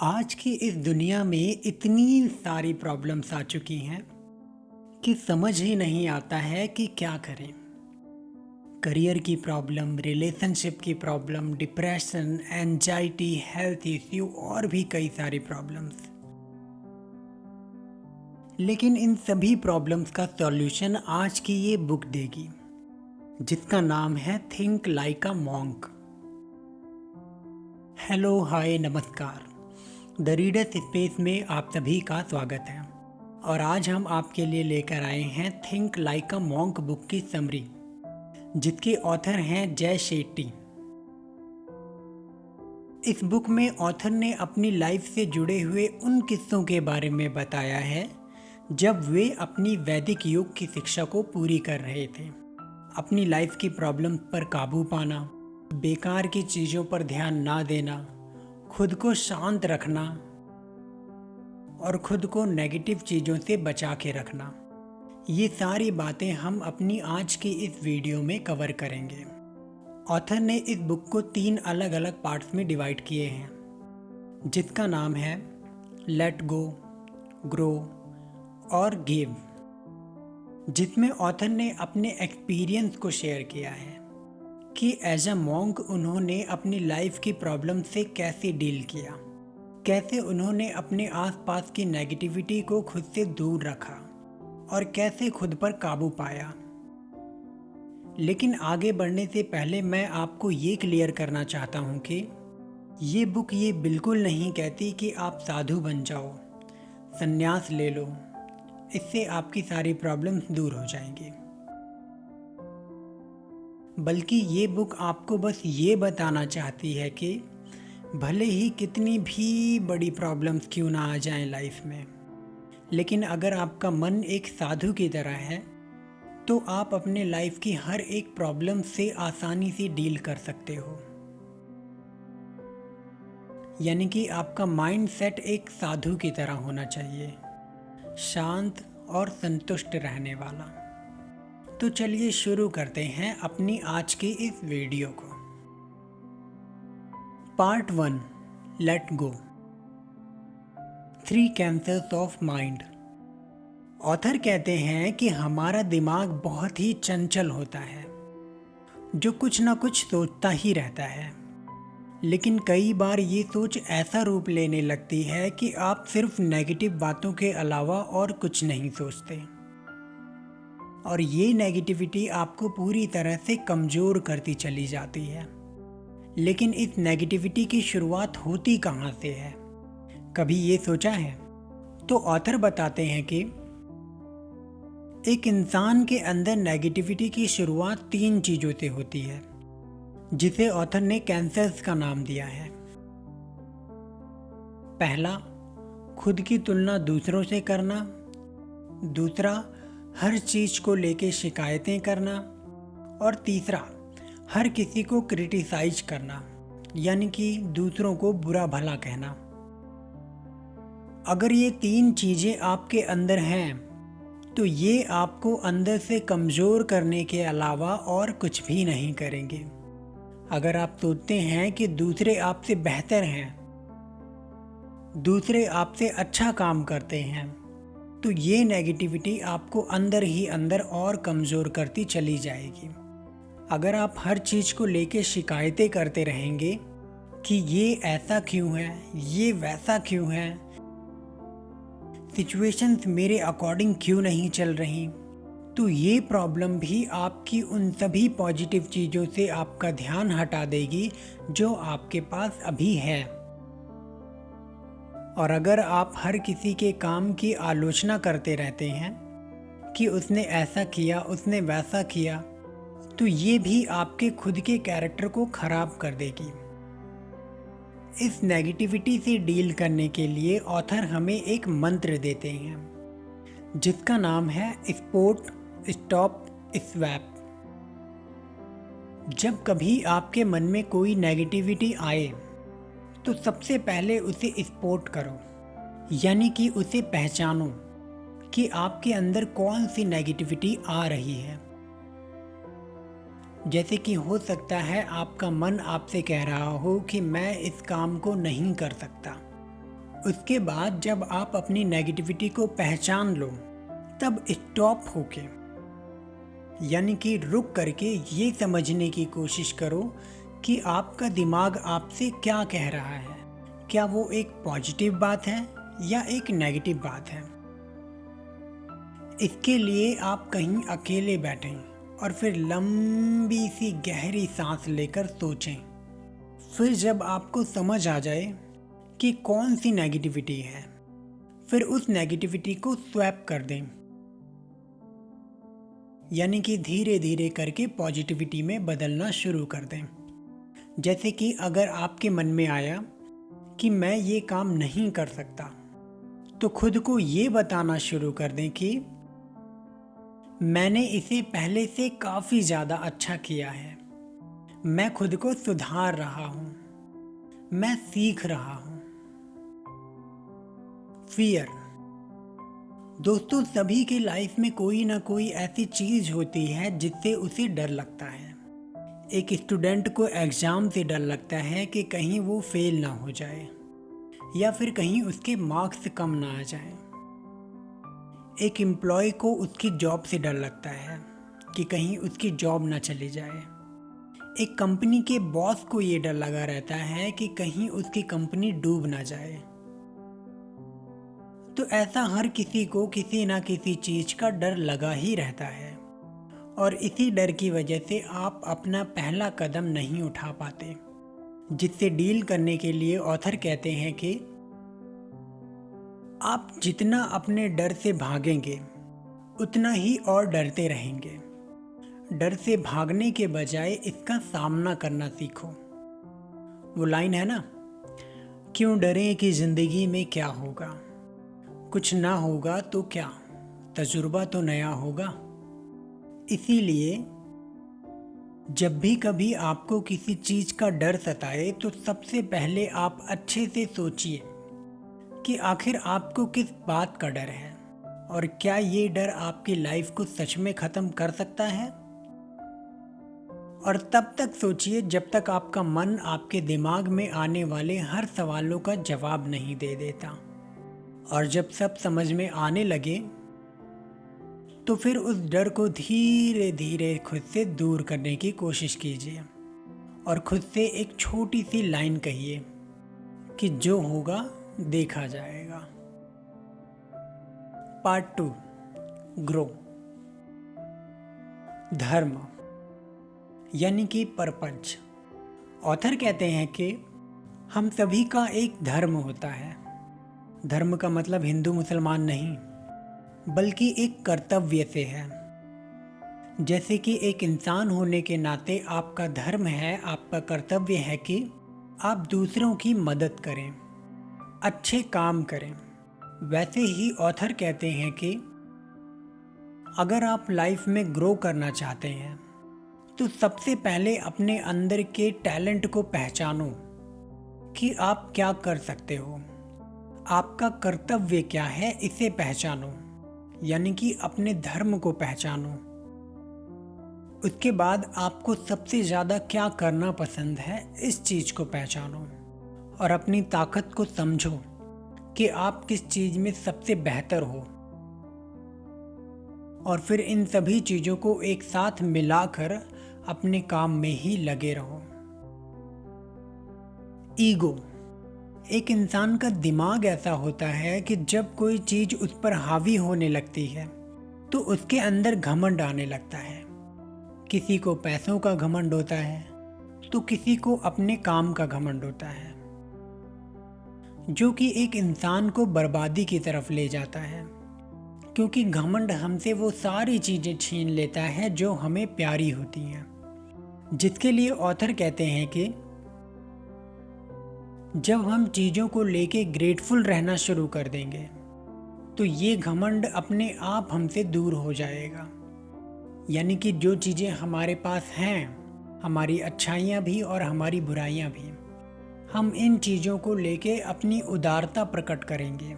आज की इस दुनिया में इतनी सारी प्रॉब्लम्स आ चुकी हैं कि समझ ही नहीं आता है कि क्या करें। करियर की प्रॉब्लम, रिलेशनशिप की problem, depression, anxiety, health issue और भी कई सारी प्रॉब्लम्स। लेकिन इन सभी प्रॉब्लम्स का सॉल्यूशन आज की ये बुक देगी, जिसका नाम है think like a monk. Hello, hi, नमस्कार। द रीडर्स स्पेस में आप सभी का स्वागत है। और आज हम आपके लिए लेकर आए हैं think like a monk book की समरी, जिसके ऑथर हैं जय शेट्टी। इस बुक में ऑथर ने अपनी लाइफ से जुड़े हुए उन किस्सों के बारे में बताया है जब वे अपनी वैदिक युग की शिक्षा को पूरी कर रहे थे। अपनी लाइफ की प्रॉब्लम पर काबू पाना, बेकार की चीज़ों पर ध्यान ना देना, खुद को शांत रखना और खुद को नेगेटिव चीज़ों से बचा के रखना। ये सारी बातें हम अपनी आज की इस वीडियो में कवर करेंगे। ऑथर ने इस बुक को 3 अलग अलग पार्ट्स में डिवाइड किए हैं, जिसका नाम है लेट गो, ग्रो और गिव, जिसमें ऑथर ने अपने एक्सपीरियंस को शेयर किया है कि एज अ मॉन्क उन्होंने अपनी लाइफ की प्रॉब्लम से कैसे डील किया, कैसे उन्होंने अपने आसपास की नेगेटिविटी को खुद से दूर रखा और कैसे खुद पर काबू पाया। लेकिन आगे बढ़ने से पहले मैं आपको ये क्लियर करना चाहता हूँ कि ये बुक ये बिल्कुल नहीं कहती कि आप साधु बन जाओ, संन्यास ले लो, इससे आपकी सारी प्रॉब्लम्स दूर हो जाएंगी। बल्कि ये बुक आपको बस ये बताना चाहती है कि भले ही कितनी भी बड़ी प्रॉब्लम्स क्यों ना आ जाएं लाइफ में, लेकिन अगर आपका मन एक साधु की तरह है तो आप अपने लाइफ की हर एक प्रॉब्लम से आसानी से डील कर सकते हो। यानी कि आपका माइंड सेट एक साधु की तरह होना चाहिए, शांत और संतुष्ट रहने वाला। तो चलिए शुरू करते हैं अपनी आज की इस वीडियो को। Part 1, let go, 3 cancers of mind. Author कहते हैं कि हमारा दिमाग बहुत ही चंचल होता है, जो कुछ ना कुछ सोचता ही रहता है। लेकिन कई बार ये सोच ऐसा रूप लेने लगती है कि आप सिर्फ नेगेटिव बातों के अलावा और कुछ नहीं सोचते, और ये नेगेटिविटी आपको पूरी तरह से कमज़ोर करती चली जाती है। लेकिन इस नेगेटिविटी की शुरुआत होती कहाँ से है, कभी ये सोचा है? तो ऑथर बताते हैं कि एक इंसान के अंदर नेगेटिविटी की शुरुआत 3 चीज़ों से होती है, जिसे ऑथर ने कैंसर्स का नाम दिया है। पहला, खुद की तुलना दूसरों से करना। दूसरा, हर चीज़ को लेके शिकायतें करना। और तीसरा, हर किसी को क्रिटिसाइज करना, यानी कि दूसरों को बुरा भला कहना। अगर ये 3 चीज़ें आपके अंदर हैं तो ये आपको अंदर से कमज़ोर करने के अलावा और कुछ भी नहीं करेंगे। अगर आप सोचते हैं कि दूसरे आपसे बेहतर हैं, दूसरे आपसे अच्छा काम करते हैं, तो ये नेगेटिविटी आपको अंदर ही अंदर और कमज़ोर करती चली जाएगी। अगर आप हर चीज़ को लेके शिकायतें करते रहेंगे कि ये ऐसा क्यों है, ये वैसा क्यों है, सिचुएशंस मेरे अकॉर्डिंग क्यों नहीं चल रही, तो ये प्रॉब्लम भी आपकी उन सभी पॉजिटिव चीज़ों से आपका ध्यान हटा देगी जो आपके पास अभी है। और अगर आप हर किसी के काम की आलोचना करते रहते हैं कि उसने ऐसा किया, उसने वैसा किया, तो ये भी आपके खुद के कैरेक्टर को ख़राब कर देगी। इस नेगेटिविटी से डील करने के लिए ऑथर हमें एक मंत्र देते हैं, जिसका नाम है स्पॉट स्टॉप स्वैप। जब कभी आपके मन में कोई नेगेटिविटी आए तो सबसे पहले उसे स्पॉट करो, यानी कि उसे पहचानो कि आपके अंदर कौन सी नेगेटिविटी आ रही है। जैसे कि हो सकता है आपका मन आपसे कह रहा हो कि मैं इस काम को नहीं कर सकता, उसके बाद जब आप अपनी नेगेटिविटी को पहचान लो, तब स्टॉप होके यानी कि रुक करके ये समझने की कोशिश करो कि आपका दिमाग आपसे क्या कह रहा है। क्या वो एक पॉजिटिव बात है या एक नेगेटिव बात है। इसके लिए आप कहीं अकेले बैठें और फिर लंबी सी गहरी सांस लेकर सोचें। फिर जब आपको समझ आ जाए कि कौन सी नेगेटिविटी है, फिर उस नेगेटिविटी को स्वैप कर दें, यानी कि धीरे धीरे करके पॉजिटिविटी में बदलना शुरू कर दें। जैसे कि अगर आपके मन में आया कि मैं ये काम नहीं कर सकता, तो खुद को ये बताना शुरू कर दें कि मैंने इसे पहले से काफ़ी ज़्यादा अच्छा किया है, मैं खुद को सुधार रहा हूँ, मैं सीख रहा हूँ। फियर दोस्तों, सभी के लाइफ में कोई ना कोई ऐसी चीज़ होती है जिससे उसे डर लगता है। एक स्टूडेंट को एग्ज़ाम से डर लगता है कि कहीं वो फेल ना हो जाए या फिर कहीं उसके मार्क्स कम ना आ जाएं। एक एम्प्लॉय को उसकी जॉब से डर लगता है कि कहीं उसकी जॉब ना चली जाए। एक कंपनी के बॉस को ये डर लगा रहता है कि कहीं उसकी कंपनी डूब ना जाए। तो ऐसा हर किसी को किसी ना किसी चीज़ का डर लगा ही रहता है, और इसी डर की वजह से आप अपना पहला कदम नहीं उठा पाते, जिससे डील करने के लिए ऑथर कहते हैं कि आप जितना अपने डर से भागेंगे उतना ही और डरते रहेंगे। डर से भागने के बजाय इसका सामना करना सीखो। वो लाइन है ना, क्यों डरें कि ज़िंदगी में क्या होगा, कुछ ना होगा तो क्या, तजुर्बा तो नया होगा। इसीलिए जब भी कभी आपको किसी चीज़ का डर सताए तो सबसे पहले आप अच्छे से सोचिए कि आखिर आपको किस बात का डर है और क्या ये डर आपकी लाइफ को सच में ख़त्म कर सकता है। और तब तक सोचिए जब तक आपका मन आपके दिमाग में आने वाले हर सवालों का जवाब नहीं दे देता। और जब सब समझ में आने लगे तो फिर उस डर को धीरे धीरे खुद से दूर करने की कोशिश कीजिए और खुद से एक छोटी सी लाइन कहिए कि जो होगा देखा जाएगा। Part 2, grow. धर्म यानी कि परपंच। ऑथर कहते हैं कि हम सभी का एक धर्म होता है। धर्म का मतलब हिंदू मुसलमान नहीं, बल्कि एक कर्तव्य से है। जैसे कि एक इंसान होने के नाते आपका धर्म है, आपका कर्तव्य है कि आप दूसरों की मदद करें, अच्छे काम करें। वैसे ही ऑथर कहते हैं कि अगर आप लाइफ में ग्रो करना चाहते हैं तो सबसे पहले अपने अंदर के टैलेंट को पहचानो कि आप क्या कर सकते हो। आपका कर्तव्य क्या है इसे पहचानो, यानी कि अपने धर्म को पहचानो। उसके बाद आपको सबसे ज़्यादा क्या करना पसंद है इस चीज़ को पहचानो और अपनी ताकत को समझो कि आप किस चीज़ में सबसे बेहतर हो, और फिर इन सभी चीज़ों को एक साथ मिलाकर अपने काम में ही लगे रहो। ईगो। एक इंसान का दिमाग ऐसा होता है कि जब कोई चीज़ उस पर हावी होने लगती है तो उसके अंदर घमंड आने लगता है। किसी को पैसों का घमंड होता है तो किसी को अपने काम का घमंड होता है, जो कि एक इंसान को बर्बादी की तरफ ले जाता है, क्योंकि घमंड हमसे वो सारी चीज़ें छीन लेता है जो हमें प्यारी होती हैं। जिसके लिए ऑथर कहते हैं कि जब हम चीज़ों को लेके ग्रेटफुल रहना शुरू कर देंगे तो ये घमंड अपने आप हमसे दूर हो जाएगा। यानी कि जो चीज़ें हमारे पास हैं, हमारी अच्छाइयाँ भी और हमारी बुराइयाँ भी, हम इन चीज़ों को लेके अपनी उदारता प्रकट करेंगे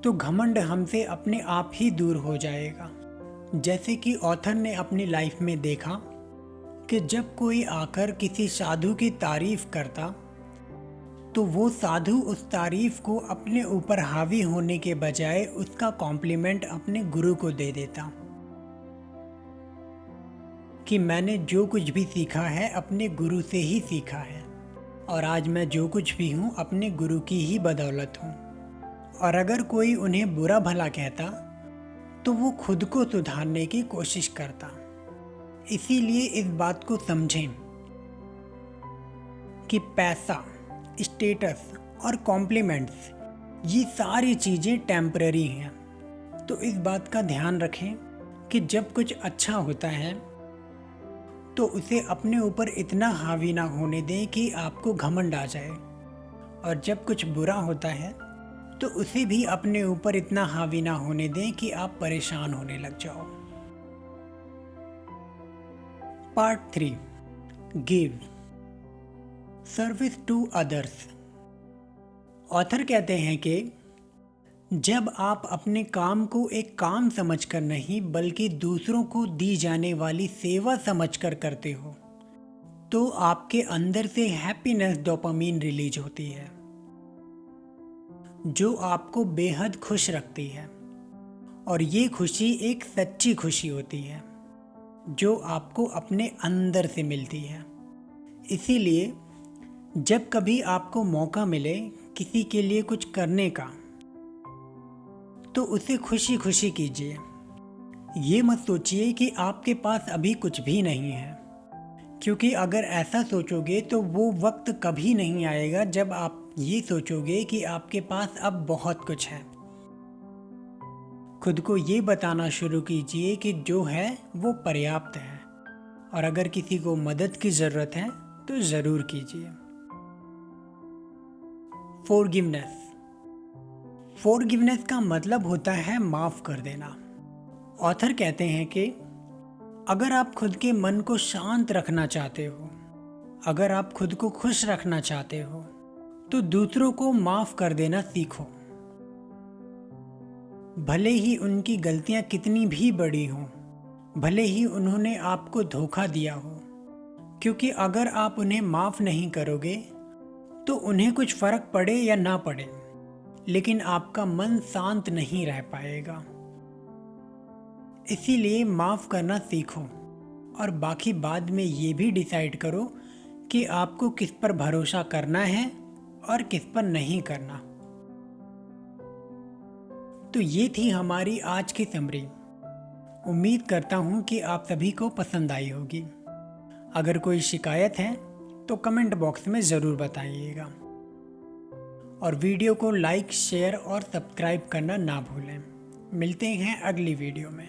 तो घमंड हमसे अपने आप ही दूर हो जाएगा। जैसे कि ऑथर ने अपनी लाइफ में देखा कि जब कोई आकर किसी साधु की तारीफ करता तो वो साधु उस तारीफ को अपने ऊपर हावी होने के बजाय उसका कॉम्प्लीमेंट अपने गुरु को दे देता कि मैंने जो कुछ भी सीखा है अपने गुरु से ही सीखा है और आज मैं जो कुछ भी हूँ अपने गुरु की ही बदौलत हूँ। और अगर कोई उन्हें बुरा भला कहता तो वो खुद को सुधारने की कोशिश करता। इसीलिए इस बात को समझें कि पैसा, स्टेटस और कॉम्प्लीमेंट्स ये सारी चीज़ें टेम्पररी हैं। तो इस बात का ध्यान रखें कि जब कुछ अच्छा होता है तो उसे अपने ऊपर इतना हावी ना होने दें कि आपको घमंड आ जाए, और जब कुछ बुरा होता है तो उसे भी अपने ऊपर इतना हावी ना होने दें कि आप परेशान होने लग जाओ। Part 3, give service to others. Author कहते हैं कि जब आप अपने काम को एक काम समझकर नहीं बल्कि दूसरों को दी जाने वाली सेवा समझकर करते हो तो आपके अंदर से हैप्पीनेस डोपामीन रिलीज होती है जो आपको बेहद खुश रखती है। और ये खुशी एक सच्ची खुशी होती है जो आपको अपने अंदर से मिलती है। इसीलिए जब कभी आपको मौका मिले किसी के लिए कुछ करने का तो उसे खुशी खुशी कीजिए। ये मत सोचिए कि आपके पास अभी कुछ भी नहीं है, क्योंकि अगर ऐसा सोचोगे तो वो वक्त कभी नहीं आएगा जब आप ये सोचोगे कि आपके पास अब बहुत कुछ है। खुद को ये बताना शुरू कीजिए कि जो है वो पर्याप्त है, और अगर किसी को मदद की ज़रूरत है तो ज़रूर कीजिए। फॉरगिवनेस का मतलब होता है माफ़ कर देना। ऑथर कहते हैं कि अगर आप खुद के मन को शांत रखना चाहते हो, अगर आप खुद को खुश रखना चाहते हो तो दूसरों को माफ़ कर देना सीखो, भले ही उनकी गलतियां कितनी भी बड़ी हों, भले ही उन्होंने आपको धोखा दिया हो। क्योंकि अगर आप उन्हें माफ़ नहीं करोगे तो उन्हें कुछ फ़र्क पड़े या ना पड़े, लेकिन आपका मन शांत नहीं रह पाएगा। इसीलिए माफ़ करना सीखो, और बाकी बाद में ये भी डिसाइड करो कि आपको किस पर भरोसा करना है और किस पर नहीं करना। तो ये थी हमारी आज की समरी। उम्मीद करता हूँ कि आप सभी को पसंद आई होगी। अगर कोई शिकायत है तो कमेंट बॉक्स में ज़रूर बताइएगा, और वीडियो को लाइक, शेयर और सब्सक्राइब करना ना भूलें। मिलते हैं अगली वीडियो में।